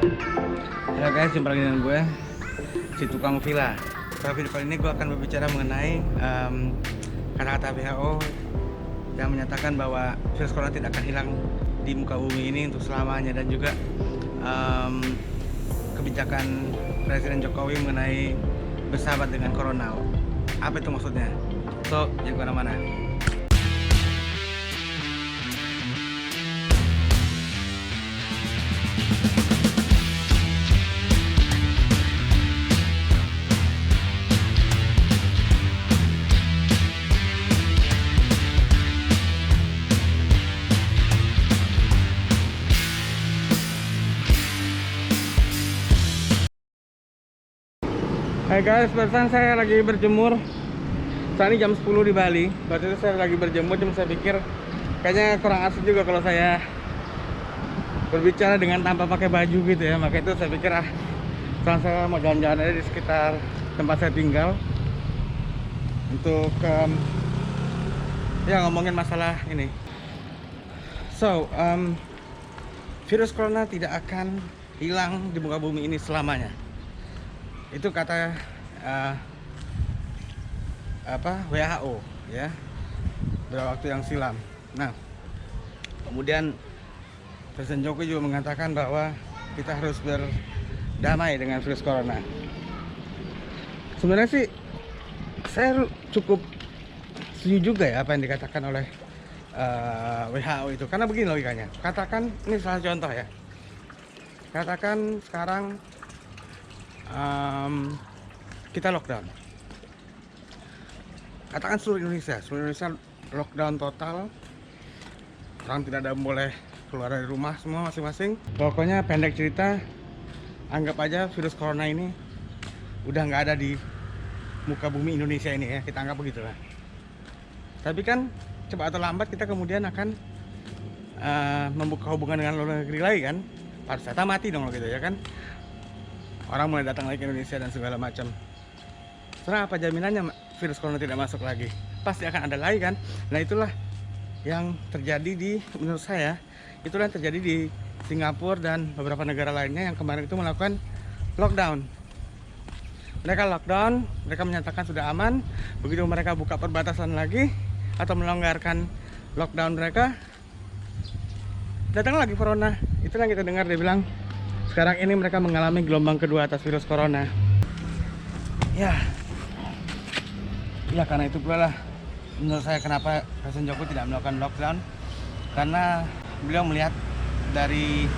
Halo guys, jumpa lagi dengan gue, si tukang villa. Pada video kali ini gue akan berbicara mengenai kata-kata WHO yang menyatakan bahwa virus corona tidak akan hilang di muka bumi ini untuk selamanya, dan juga kebijakan Presiden Jokowi mengenai bersahabat dengan corona. Apa itu maksudnya? So, jangan kemana-mana. Hai guys, barusan saya lagi berjemur. Saat ini jam 10 di Bali. Waktu itu saya lagi berjemur, cuma saya pikir kayaknya kurang asik juga kalau saya berbicara dengan tanpa pakai baju gitu ya. Maka itu saya pikir sekarang saya mau jalan-jalan aja di sekitar tempat saya tinggal untuk ya ngomongin masalah ini. So, virus corona tidak akan hilang di muka bumi ini selamanya. Itu kata WHO ya, beberapa waktu yang silam. Nah, kemudian Presiden Jokowi juga mengatakan bahwa kita harus berdamai dengan virus corona. Sebenarnya sih saya cukup setuju juga ya apa yang dikatakan oleh WHO itu, karena begini logikanya. Katakan, ini salah contoh ya, katakan sekarang kita lockdown, katakan seluruh Indonesia lockdown total, orang tidak ada boleh keluar dari rumah semua masing-masing. Pokoknya pendek cerita, anggap aja virus corona ini udah nggak ada di muka bumi Indonesia ini ya, kita anggap begitu lah. Tapi kan cepat atau lambat kita kemudian akan membuka hubungan dengan luar negeri lagi kan, pariwisata mati dong gitu ya kan. Orang mulai datang lagi ke Indonesia dan segala macam. Sekarang apa jaminannya virus corona tidak masuk lagi? Pasti akan ada lagi kan. Nah, itulah yang terjadi menurut saya, itulah yang terjadi di Singapura dan beberapa negara lainnya yang kemarin itu melakukan lockdown. Mereka lockdown, mereka menyatakan sudah aman. Begitu mereka buka perbatasan lagi atau melonggarkan lockdown mereka, datang lagi corona. Itulah yang kita dengar, dia bilang sekarang ini mereka mengalami gelombang kedua atas virus corona. Ya, karena itu pula lah menurut saya kenapa Presiden Jokowi tidak melakukan lockdown, karena beliau melihat dari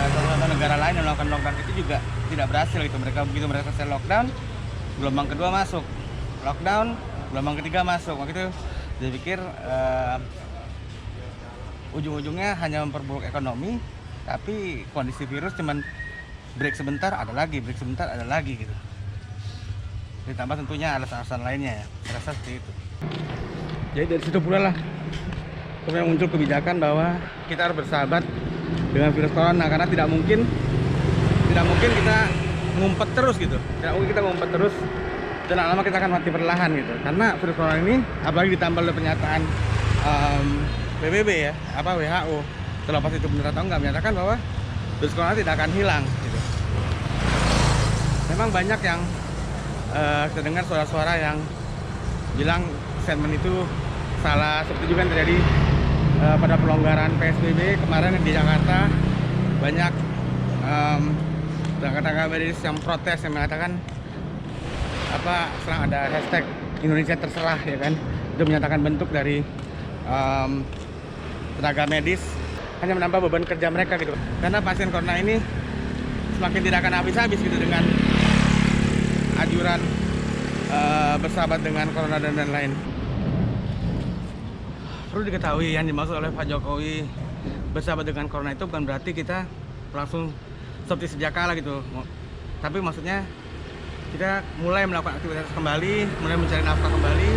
beberapa negara lain yang melakukan lockdown itu juga tidak berhasil itu. Begitu mereka selesai lockdown, gelombang kedua masuk, lockdown, gelombang ketiga masuk. Waktu itu saya pikir ujung-ujungnya hanya memperburuk ekonomi, tapi kondisi virus cuman break sebentar ada lagi, break sebentar ada lagi gitu. Ditambah tentunya alasan-alasan lainnya ya, saya rasa seperti itu. Jadi dari situ pula lah kemudian muncul kebijakan bahwa kita harus bersahabat dengan virus corona, karena tidak mungkin kita ngumpet terus gitu. Tidak mungkin kita ngumpet terus dan lama kita akan mati perlahan gitu. Karena virus corona ini apalagi ditambah oleh pernyataan PBB ya, WHO. Terlepas itu benar atau enggak, menyatakan bahwa virus corona tidak akan hilang gitu. Memang banyak yang kita dengar suara-suara yang bilang statement itu salah, seperti juga yang terjadi pada pelonggaran PSBB kemarin di Jakarta. Banyak tenaga medis yang protes, yang mengatakan sekarang ada hashtag Indonesia terserah ya kan. Itu menyatakan bentuk dari tenaga medis hanya menambah beban kerja mereka gitu, karena pasien corona ini semakin tidak akan habis-habis gitu dengan anjuran bersahabat dengan corona dan lain. Perlu diketahui yang dimaksud oleh Pak Jokowi bersahabat dengan corona itu bukan berarti kita langsung seperti sejak kala gitu, tapi maksudnya kita mulai melakukan aktivitas kembali, mulai mencari nafkah kembali,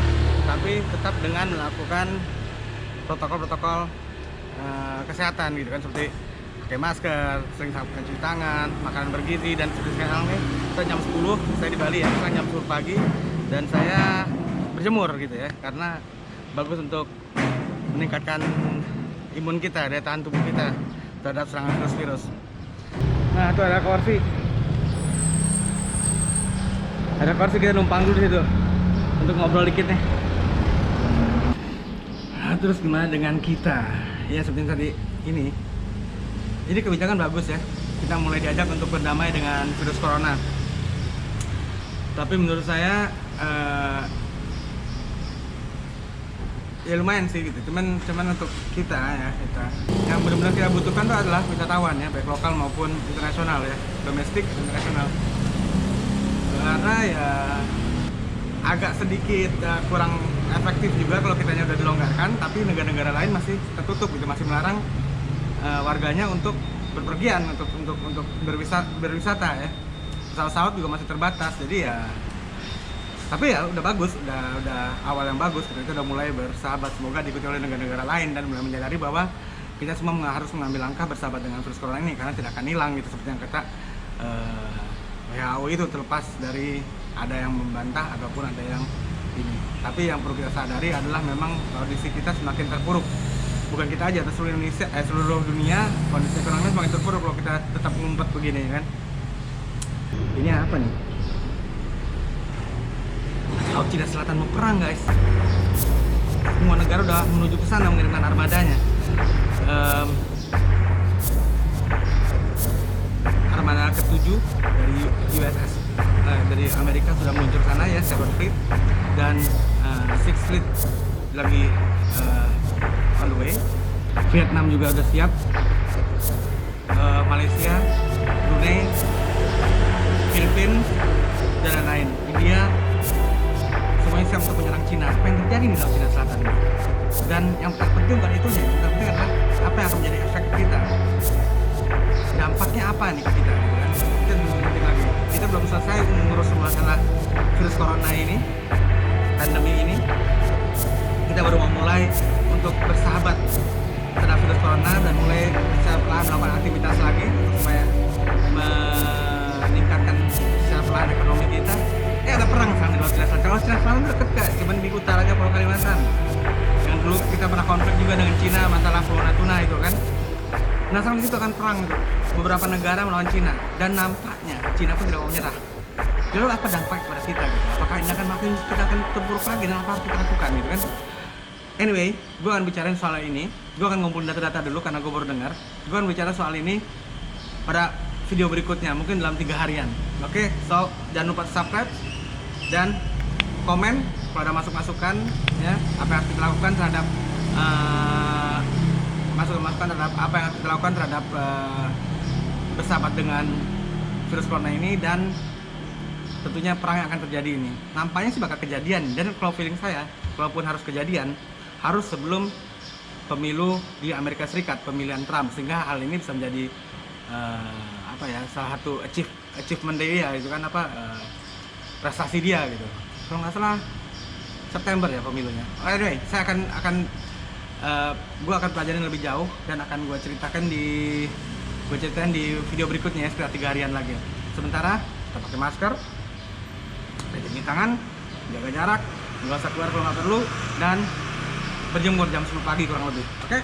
tapi tetap dengan melakukan protokol-protokol kesehatan gitu kan, seperti pakai masker, sering cuci tangan, makanan bergizi, dan seperti sekarang nih saya jam 10, saya di Bali ya, sekarang jam 10 pagi dan saya berjemur gitu ya, karena bagus untuk meningkatkan imun kita, daya tahan tubuh kita terhadap serangan virus-virus. Nah, tuh ada kursi. Ada kursi, kita numpang dulu di situ untuk ngobrol dikit nih. Nah, terus gimana dengan kita? Ya seperti tadi ini. Jadi kebijakan bagus ya. Kita mulai diajak untuk berdamai dengan virus corona. Tapi menurut saya ya lumayan sih gitu. Cuman untuk kita yang benar-benar kita butuhkan itu adalah wisatawan ya, baik lokal maupun internasional ya, domestik internasional. Karena ya agak sedikit kurang efektif juga kalau kitanya udah dilonggarkan, tapi negara-negara lain masih tertutup gitu, masih melarang warganya untuk berpergian, untuk berwisata ya. Pesawat juga masih terbatas, jadi ya. Tapi ya udah bagus, udah awal yang bagus. Kita udah mulai bersahabat, semoga diikuti oleh negara-negara lain dan mulai menyadari bahwa kita semua harus mengambil langkah bersahabat dengan virus corona ini karena tidak akan hilang gitu, seperti yang kata WHO itu, terlepas dari ada yang membantah ataupun ada yang ini. Tapi yang perlu kita sadari adalah memang kondisi kita semakin terpuruk. Bukan kita aja, seluruh Indonesia, seluruh dunia kondisi ekonomi semakin terpuruk kalau kita tetap ngumpet begini kan. Ini apa nih? Laut Cina Selatan mau perang guys. Semua negara udah menuju ke sana mengirimkan armadanya. Armada ke-7 dari USS dari Amerika sudah meluncur sana ya, Seventh Fleet, dan Sixth Fleet lagi on the way. Vietnam juga udah siap. Malaysia, Brunei, Filipina, dan lain-lain. India semuanya siap untuk menyerang Cina. Apa yang terjadi di Laut Cina Selatan? Dan yang terpenting bukan itunya, yang terpenting adalah apa yang akan menjadi efek kita. Dampaknya apa nih ke kita? Itu lebih penting lagi. Kita belum selesai mengurus masalah virus corona ini, pandemi ini. Kita baru mau mulai untuk bersahabat terhadap virus corona dan mulai secara perlahan melakukan aktivitas lagi untuk supaya meningkatkan secara perlahan ekonomi kita. Ada perang sekarang di Laut Cina Selatan. Laut Cina Selatan itu dekat guys, cuma di utaranya Pulau Kalimantan. Yang dulu kita pernah konflik juga dengan Cina masalah Pulau Natuna itu kan. Nah sekarang di situ akan perang itu. Beberapa negara melawan Cina dan nampaknya Cina pun tidak mau menyerah. Lalu apa dampak kepada kita gitu? Apakah ini akan makin kita akan terpuruk lagi dan apa harus kita lakukan gitu kan? Anyway, gue akan bicarain soal ini. Gue akan ngumpulin data-data dulu karena gue baru dengar. Gue akan bicara soal ini pada video berikutnya, mungkin dalam 3 harian. Oke, so jangan lupa subscribe dan komen kalau ada masukan ya, apa yang harus kita lakukan terhadap masukan terhadap apa yang harus kita lakukan terhadap bersahabat dengan virus corona ini, dan tentunya perang yang akan terjadi ini. Nampaknya sih bakal kejadian, dan kalau feeling saya, kalaupun harus kejadian, harus sebelum pemilu di Amerika Serikat, pemilihan Trump, sehingga hal ini bisa menjadi apa ya, salah satu achievement dia itu kan, apa prestasi dia gitu. Kalau nggak salah September ya pemilunya. Anyway, saya akan gue akan pelajarin lebih jauh dan akan gue ceritain di video berikutnya ya, sekitar 3 harian lagi. Sementara kita pakai masker, cuci tangan, jaga jarak, nggak usah keluar kalau nggak perlu, dan berjemur jam 10 pagi kurang lebih. Oke?